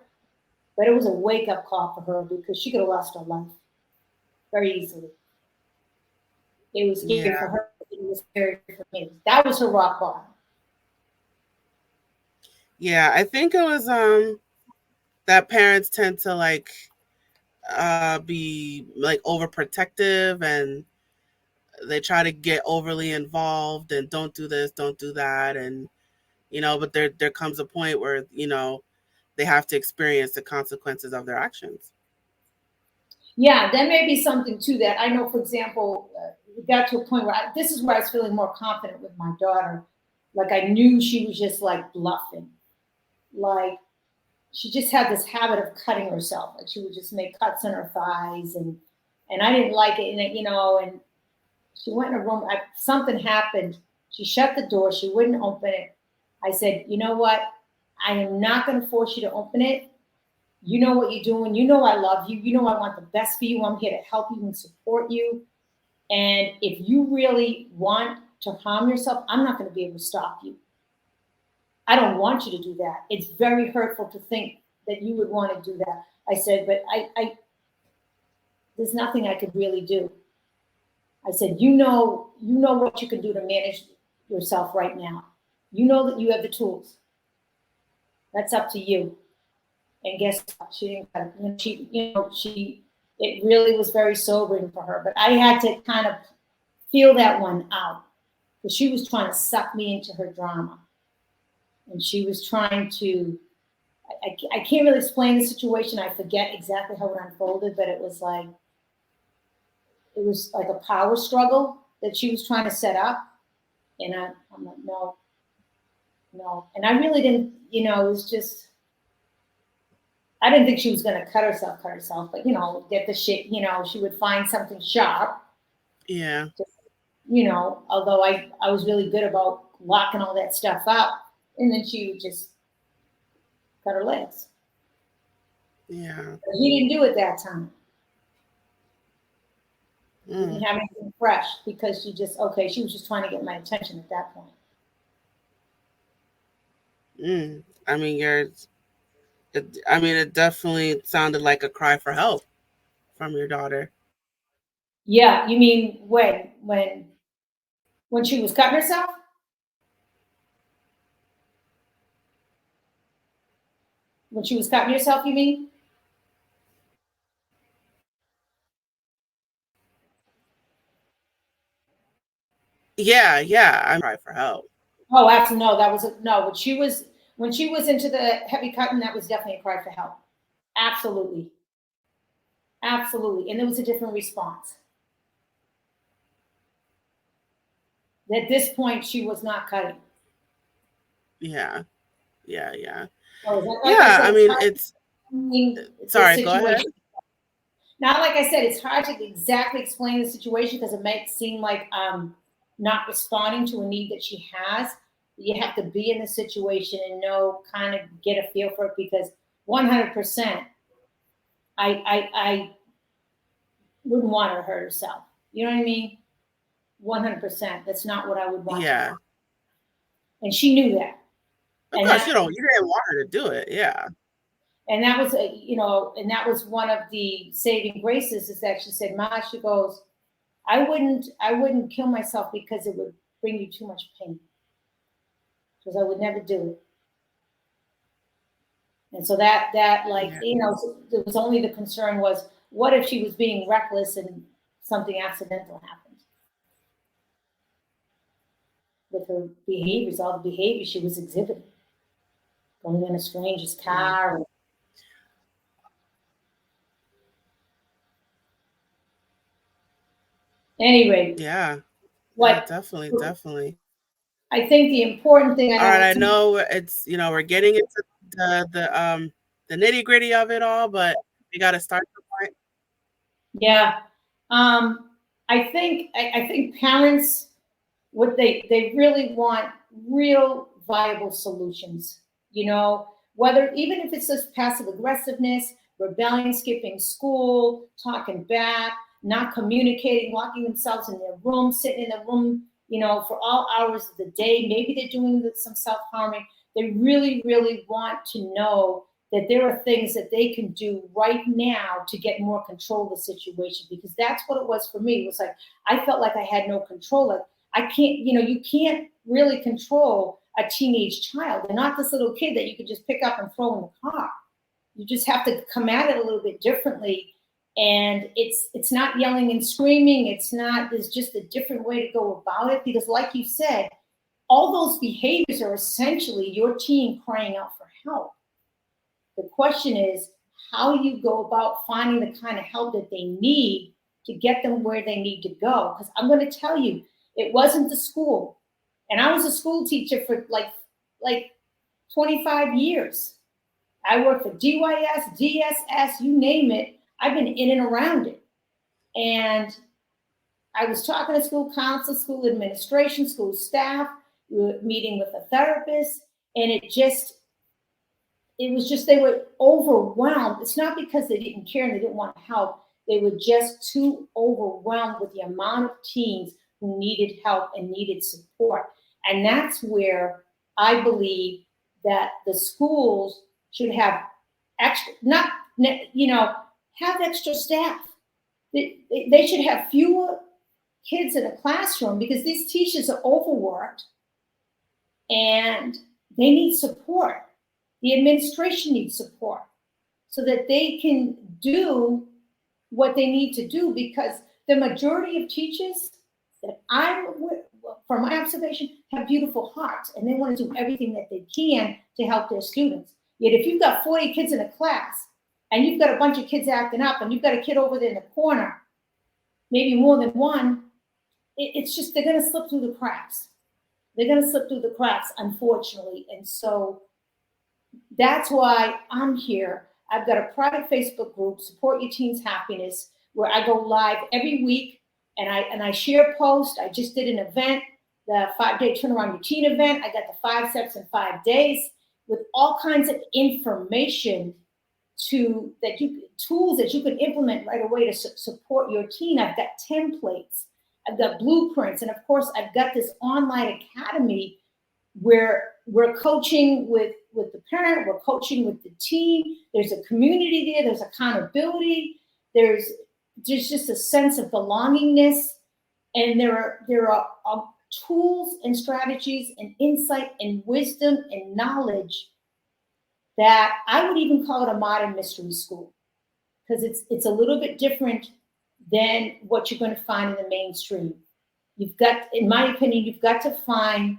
But it was a wake-up call for her, because she could have lost her life very easily. It was scary for her. It was scary for me. That was her rock bottom. Yeah, I think it was that parents tend to like be like overprotective, and they try to get overly involved and don't do this, don't do that, and you know, but there comes a point where, you know, they have to experience the consequences of their actions. Yeah, that may be something too that I know. For example, it got to a point where this is where I was feeling more confident with my daughter. Like, I knew she was just like bluffing. Like, she just had this habit of cutting herself. Like, she would just make cuts on her thighs, and I didn't like it. And, you know, and she went in a room. Something happened. She shut the door. She wouldn't open it. I said, you know what? I am not going to force you to open it. You know what you're doing. You know I love you. You know I want the best for you. I'm here to help you and support you. And if you really want to harm yourself, I'm not going to be able to stop you. I don't want you to do that. It's very hurtful to think that you would want to do that. I said, but there's nothing I could really do. I said, you know what you can do to manage yourself right now. You know that you have the tools. That's up to you. And guess what? It really was very sobering for her. But I had to kind of feel that one out because she was trying to suck me into her drama. And she was trying to, I can't really explain the situation. I forget exactly how it unfolded, but it was like a power struggle that she was trying to set up. And I'm like, no. And I really didn't, it was just, I didn't think she was going to cut herself, but, get the shit, she would find something sharp. Yeah. Although I was really good about locking all that stuff up. And then she would just cut her legs. Yeah. But he didn't do it that time. He didn't have anything fresh because she was just trying to get my attention at that point. I mean, it definitely sounded like a cry for help from your daughter. Yeah, you mean when she was cutting herself? When she was cutting herself, you mean? Yeah. I'm cry for help. Oh, absolutely. No, that was no. When she was into the heavy cutting, that was definitely a cry for help. Absolutely. Absolutely. And there was a different response. At this point, she was not cutting. Yeah. So, I mean, it's sorry, go ahead. Now, like I said, it's hard to exactly explain the situation because it might seem like not responding to a need that she has. You have to be in the situation and kind of get a feel for it because 100%, I wouldn't want her to hurt herself. You know what I mean? 100%. That's not what I would want. Yeah. And she knew that. Of course, you didn't want her to do it. Yeah. And that was, and that was one of the saving graces is that she said, Ma, she goes, I wouldn't kill myself because it would bring you too much pain. Because I would never do it. And so that there was only the concern was, what if she was being reckless and something accidental happened? With her behaviors, all the behaviors she was exhibiting. Going in a stranger's car. Anyway. Yeah. Definitely. I think the important thing. All right, I know it's we're getting into the nitty gritty of it all, but we got to start the point. Yeah, I think parents, what they really want, real viable solutions. Whether even if it's just passive aggressiveness, rebellion, skipping school, talking back, not communicating, locking themselves in their room, sitting in the room, for all hours of the day. Maybe they're doing some self-harming. They really, really want to know that there are things that they can do right now to get more control of the situation, because that's what it was for me. It was like, I felt like I had no control. Like, I can't, you can't really control a teenage child. They're not this little kid that you could just pick up and throw in the car. You just have to come at it a little bit differently. And it's not yelling and screaming. There's just a different way to go about it. Because like you said, all those behaviors are essentially your teen crying out for help. The question is how you go about finding the kind of help that they need to get them where they need to go. Because I'm going to tell you, it wasn't the school. And I was a school teacher for like 25 years. I worked for DYS, DSS, you name it. I've been in and around it. And I was talking to school council, school administration, school staff, meeting with a therapist, and it just, it was just they were overwhelmed. It's not because they didn't care and they didn't want to help. They were just too overwhelmed with the amount of teens who needed help and needed support. And that's where I believe that the schools should have extra, not, have extra staff. They should have fewer kids in a classroom because these teachers are overworked and they need support. The administration needs support so that they can do what they need to do, because the majority of teachers that from my observation, have beautiful hearts and they want to do everything that they can to help their students. Yet if you've got 40 kids in a class and you've got a bunch of kids acting up and you've got a kid over there in the corner, maybe more than one, it's just, they're going to slip through the cracks. They're going to slip through the cracks, unfortunately. And so that's why I'm here. I've got a private Facebook group, Support Your Teen's Happiness, where I go live every week and I share posts. I just did an event, the 5-day Turn Around Your Teen event. I got the 5 steps in 5 days with all kinds of information tools that you can implement right away to support your teen. I've got templates, I've got blueprints, and of course, I've got this online academy where we're coaching with the parent, we're coaching with the teen. There's a community there, there's accountability, there's just a sense of belongingness, and there are tools and strategies and insight and wisdom and knowledge that I would even call it a modern mystery school, because it's a little bit different than what you're going to find in the mainstream. You've got, in my opinion, you've got to find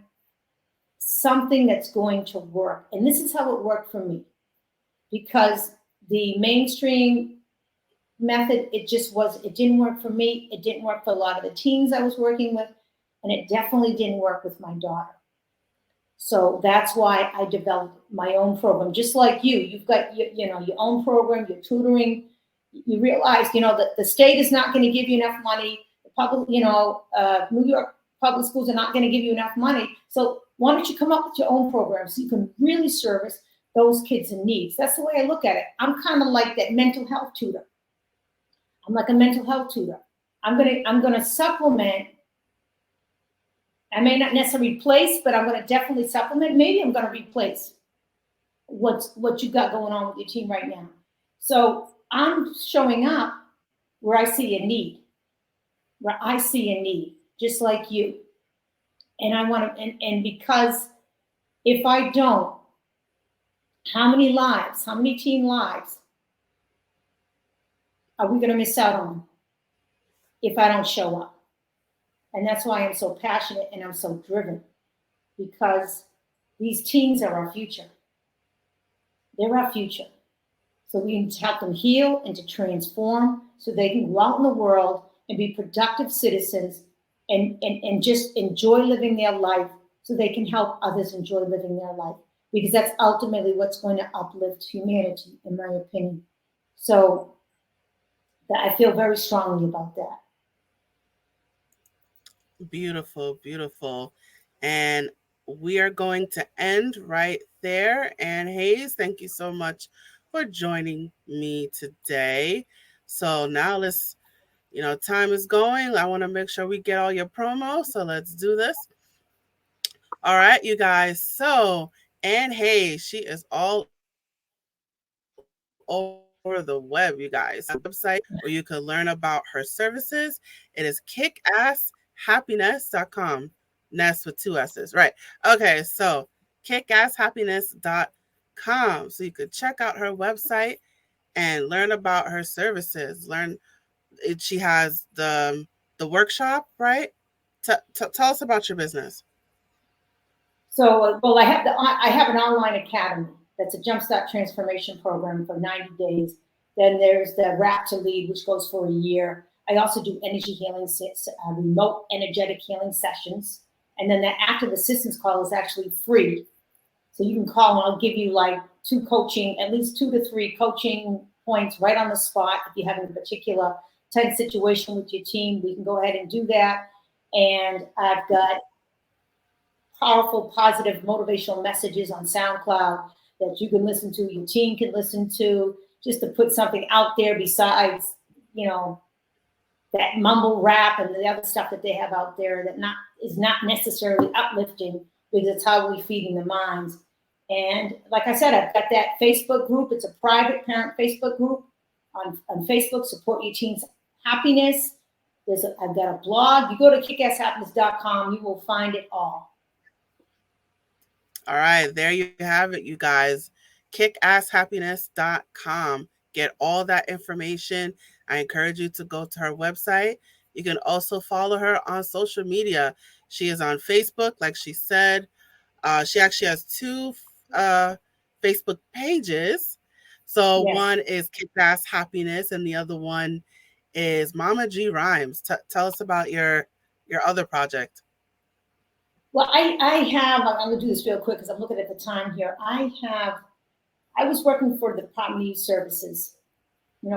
something that's going to work. And this is how it worked for me, because the mainstream method, it didn't work for me. It didn't work for a lot of the teens I was working with, and it definitely didn't work with my daughter. So that's why I developed my own program. Just like you've got your own program, your tutoring. You realize, that the state is not going to give you enough money. The public, New York public schools are not going to give you enough money. So why don't you come up with your own program so you can really service those kids in needs? That's the way I look at it. I'm kind of like that mental health tutor. I'm like a mental health tutor. I'm gonna supplement. I may not necessarily replace, but I'm going to definitely supplement. Maybe I'm going to replace what you got going on with your team right now. So I'm showing up where I see a need, just like you. And I want to, and because if I don't, how many teen lives are we going to miss out on if I don't show up? And that's why I'm so passionate and I'm so driven, because these teens are our future. They're our future. So we need to help them heal and to transform so they can go out in the world and be productive citizens and just enjoy living their life so they can help others enjoy living their life, because that's ultimately what's going to uplift humanity, in my opinion. So I feel very strongly about that. Beautiful, beautiful. And we are going to end right there. And Hayes, thank you so much for joining me today. So now let's, time is going. I want to make sure we get all your promos. So let's do this. All right, you guys. So Anne Hayes, she is all over the web, you guys. Website where you can learn about her services. It is kickasshappiness.com. Ness with 2 S's. Right. Okay, so kickasshappiness.com. So you could check out her website and learn about her services. She has the workshop, right? Tell us about your business. So, well, I have an online academy. That's a Jumpstart Transformation program for 90 days. Then there's the Wrap to Lead, which goes for a year. I also do energy healing, remote energetic healing sessions. And then the active assistance call is actually free. So you can call and I'll give you like at least 2 to 3 coaching points right on the spot. If you're having a particular tense situation with your team, we can go ahead and do that. And I've got powerful, positive, motivational messages on SoundCloud. that you can listen to, your team can listen to, just to put something out there besides, that mumble rap and the other stuff that they have out there that is not necessarily uplifting, because it's how we feeding the minds. And like I said, I've got that Facebook group. It's a private parent Facebook group on Facebook. Support your teen's happiness. I've got a blog. You go to kickasshappiness.com. You will find it all. All right, there you have it, you guys. Kickasshappiness.com. Get all that information. I encourage you to go to her website. You can also follow her on social media. She is on Facebook, like she said. She actually has two Facebook pages. So Yes. one is Kick Ass Happiness, and the other one is Mama G Rhymes. Tell us about your other project. Well, I'm going to do this real quick because I'm looking at the time here. I was working for the Department of Youth Services,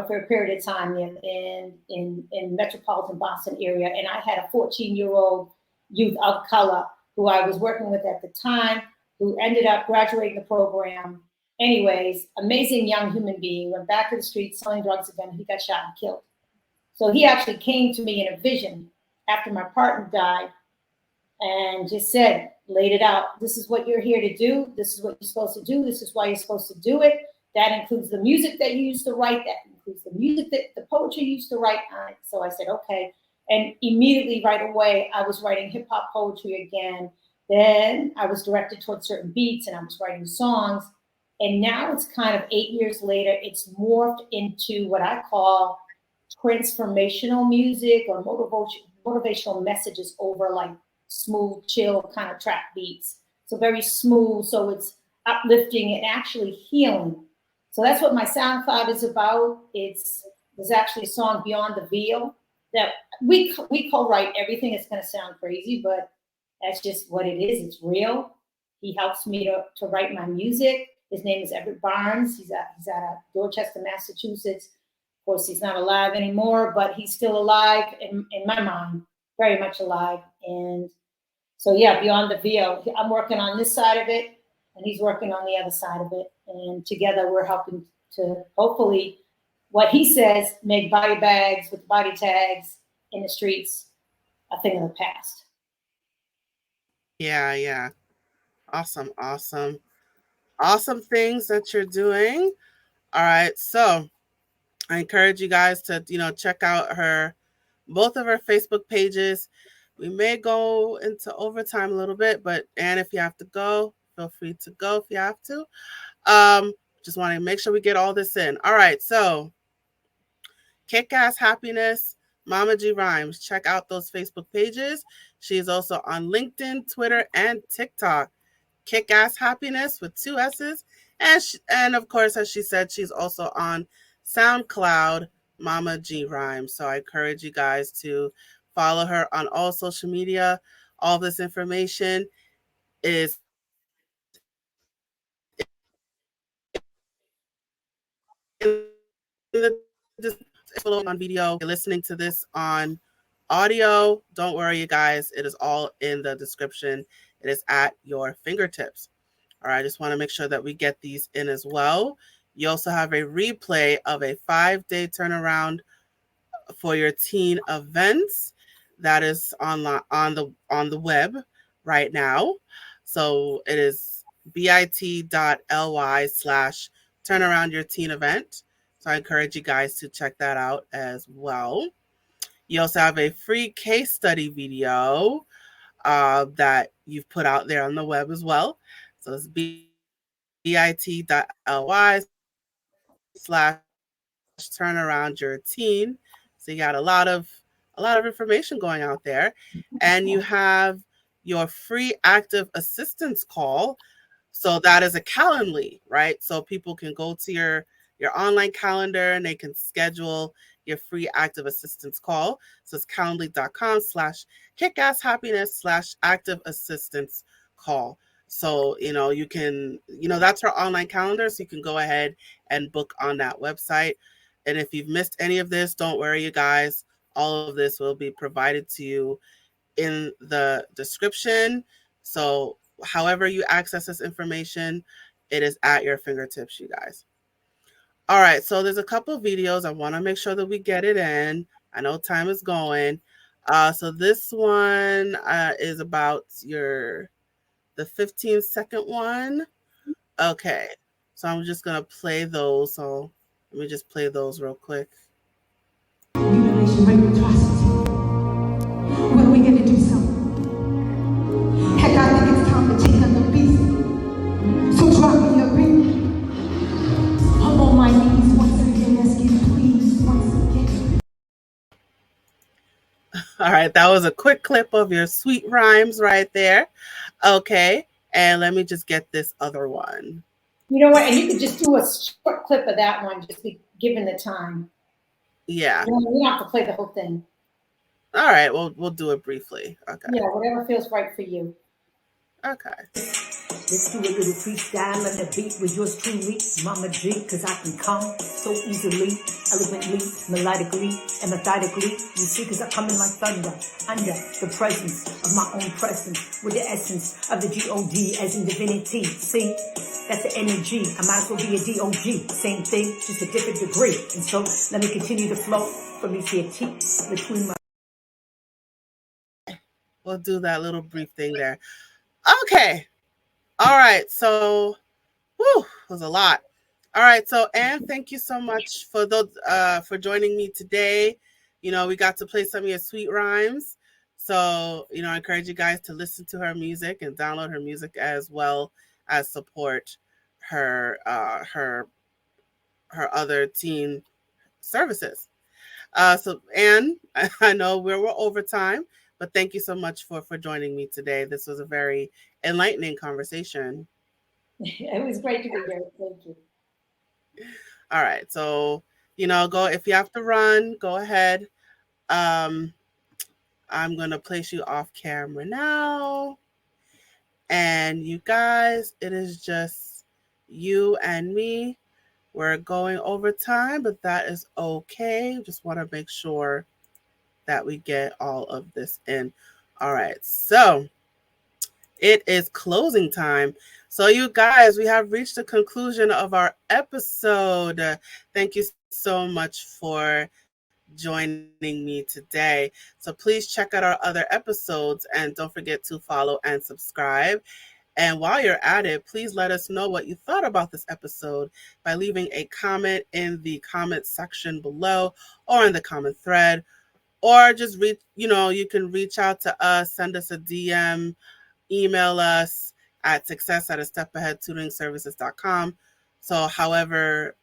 for a period of time in metropolitan Boston area. And I had a 14-year-old youth of color who I was working with at the time, who ended up graduating the program. Anyways, amazing young human being, went back to the streets selling drugs again. He got shot and killed. So he actually came to me in a vision after my partner died and just laid it out. This is what you're here to do. This is what you're supposed to do. This is why you're supposed to do it. That includes the music that you used to write. That includes the music the poetry you used to write on it. So I said, okay. And immediately right away, I was writing hip hop poetry again. Then I was directed towards certain beats and I was writing songs. And now it's kind of 8 years later, it's morphed into what I call transformational music or motivational messages over like smooth, chill kind of trap beats. So very smooth. So it's uplifting and actually healing. So that's what my SoundCloud is about. There's actually a song, Beyond the Veil, that we co-write everything. It's going to sound crazy, but that's just what it is. It's real. He helps me to write my music. His name is Everett Barnes. He's out of Dorchester, Massachusetts. Of course, he's not alive anymore, but he's still alive in my mind, very much alive. And so, yeah, Beyond the Veil. I'm working on this side of it, and he's working on the other side of it. And together we're helping to hopefully, what he says, make body bags with body tags in the streets a thing of the past. Yeah. Awesome. Awesome things that you're doing. All right. So I encourage you guys to, check out both of her Facebook pages. We may go into overtime a little bit, but if you have to go, feel free to go if you have to. Just want to make sure we get all this in. All right. So Kick-Ass Happiness, Mama G Rhymes. Check out those Facebook pages. She's also on LinkedIn, Twitter, and TikTok. Kick-Ass Happiness with 2 S's. And of course, as she said, she's also on SoundCloud, Mama G Rhymes. So I encourage you guys to follow her on all social media. All this information is in the on video. You're listening to this on audio. Don't worry, you guys. It is all in the description. It is at your fingertips. All right, I just want to make sure that we get these in as well. You also have a replay of a 5-day turnaround for your teen events that is on the web right now. So it is bit.ly/turnaround your teen event. So I encourage you guys to check that out as well. You also have a free case study video that you've put out there on the web as well. So it's bit.ly/turnaround your teen. So you got a lot of information going out there, and you have your free active assistance call. So that is a Calendly, right? So people can go to your online calendar and they can schedule your free active assistance call. So it's calendly.com/kickasshappiness/active assistance call. So, you can, that's our online calendar. So you can go ahead and book on that website. And if you've missed any of this, don't worry, you guys. All of this will be provided to you in the description. So however you access this information, It is at your fingertips, you guys. All right, so there's a couple of videos. I want to make sure that we get it in. I know time is going. So this one is about the 15-second one. Okay, so I'm just gonna play those. So let me just play those real quick. Mutilation, rape, atrocity. When are we gonna do something? Heck, I think it's time to take on the beast. So drop me your ring. I'm on my knees once again, asking please once again. All right, that was a quick clip of your sweet rhymes right there. Okay, and let me just get this other one. You know what? And you could just do a short clip of that one, just be given the time. Yeah. You don't have to play the whole thing. All right, we'll do it briefly. Okay. Yeah, whatever feels right for you. Okay. Let's do a little freestyle on the beat with yours truly, Mama G, cause I can come so easily, eloquently, melodically, and methodically. You see, cause I come in like thunder, under the presence of my own presence, with the essence of the G-O-D as in divinity. See, that's the energy. I might as well be a D-O-G. Same thing, just a different degree. And so, let me continue to flow from these here teeth between my... We'll do that little brief thing there. Okay. All right. So, whew, was a lot. All right. So, Anne, thank you so much for joining me today. We got to play some of your sweet rhymes. So, I encourage you guys to listen to her music and download her music as well as support her her other teen services. So, Anne, I know we're over time, but thank you so much for joining me today. This was a very enlightening conversation. It was great to be here. Thank you. All right. So, go if you have to run, go ahead. Um, I'm going to place you off camera now. And you guys, it is just you and me. We're going over time, but that is okay. Just want to make sure that we get all of this in. All right. So, it is closing time. So, you guys, we have reached the conclusion of our episode. Thank you so much for joining me today. So, please check out our other episodes and don't forget to follow and subscribe. And while you're at it, please let us know what you thought about this episode by leaving a comment in the comment section below or in the comment thread. Or just you can reach out to us, send us a DM, email us at success@astepaheadtutoringservices.com. So however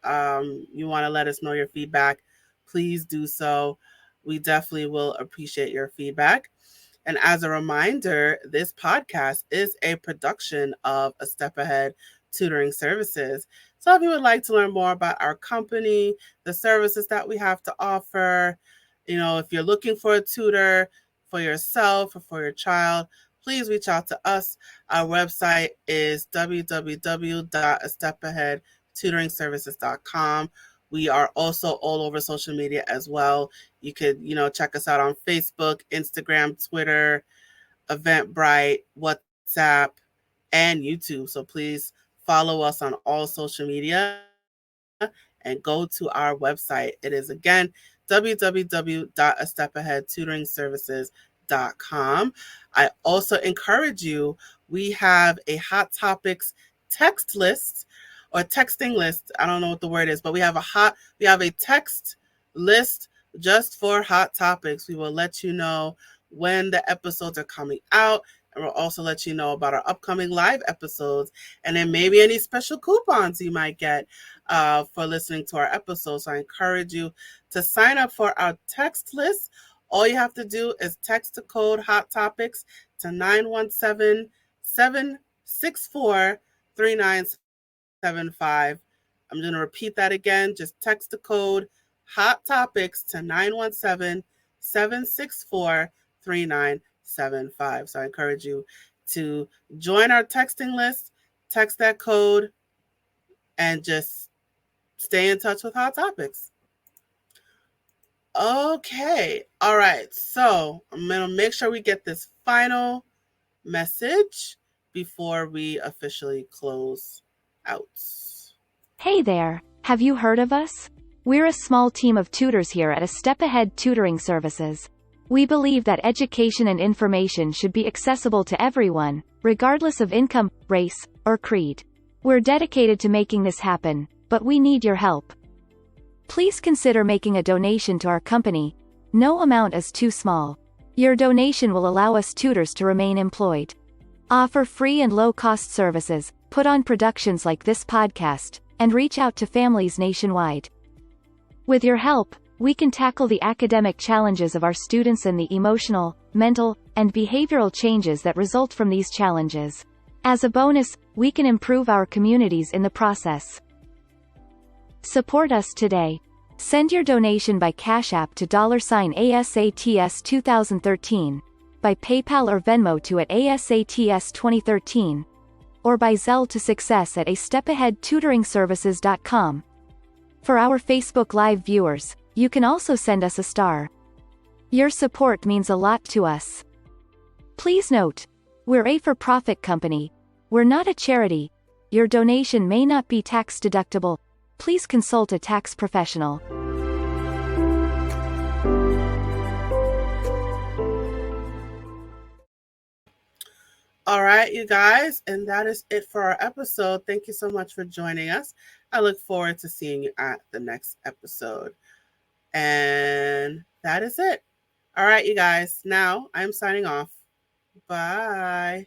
you want to let us know your feedback, please do so. We definitely will appreciate your feedback. And as a reminder, this podcast is a production of A Step Ahead Tutoring Services. So if you would like to learn more about our company, the services that we have to offer, if you're looking for a tutor for yourself or for your child, please reach out to us. Our website is www.astepaheadtutoringservices.com. We are also all over social media as well. You could, check us out on Facebook, Instagram, Twitter, Eventbrite, WhatsApp, and YouTube. So please follow us on all social media and go to our website. It is again www.astepaheadtutoringservices.com. I also encourage you, we have a hot topics text list or texting list. I don't know what the word is, but we have a text list just for hot topics. We will let you know when the episodes are coming out, and we'll also let you know about our upcoming live episodes, and then maybe any special coupons you might get for listening to our episodes. So I encourage you to sign up for our text list. All you have to do is text the code Hot Topics to 917-764-3975. I'm going to repeat that again. Just text the code Hot Topics to 917-764-3975. So I encourage you to join our texting list, text that code, and just stay in touch with Hot Topics. Okay. All right. So I'm going to make sure we get this final message before we officially close out. Hey there, have you heard of us? We're a small team of tutors here at A Step Ahead Tutoring Services. We believe that education and information should be accessible to everyone, regardless of income, race, or creed. We're dedicated to making this happen, but we need your help. Please consider making a donation to our company. No amount is too small. Your donation will allow us tutors to remain employed, offer free and low-cost services, put on productions like this podcast, and reach out to families nationwide. With your help, we can tackle the academic challenges of our students and the emotional, mental, and behavioral changes that result from these challenges. As a bonus, we can improve our communities in the process. Support us today. Send your donation by Cash App to $ASATS 2013, by PayPal or Venmo to @ASATS 2013, or by Zelle to success@astepAheadTutoringServices.com. For our Facebook Live viewers, you can also send us a star. Your support means a lot to us. Please note, we're a for-profit company. We're not a charity. Your donation may not be tax deductible. Please consult a tax professional. All right, you guys, and that is it for our episode. Thank you so much for joining us. I look forward to seeing you at the next episode. And that is it. All right, you guys, now I'm signing off. Bye.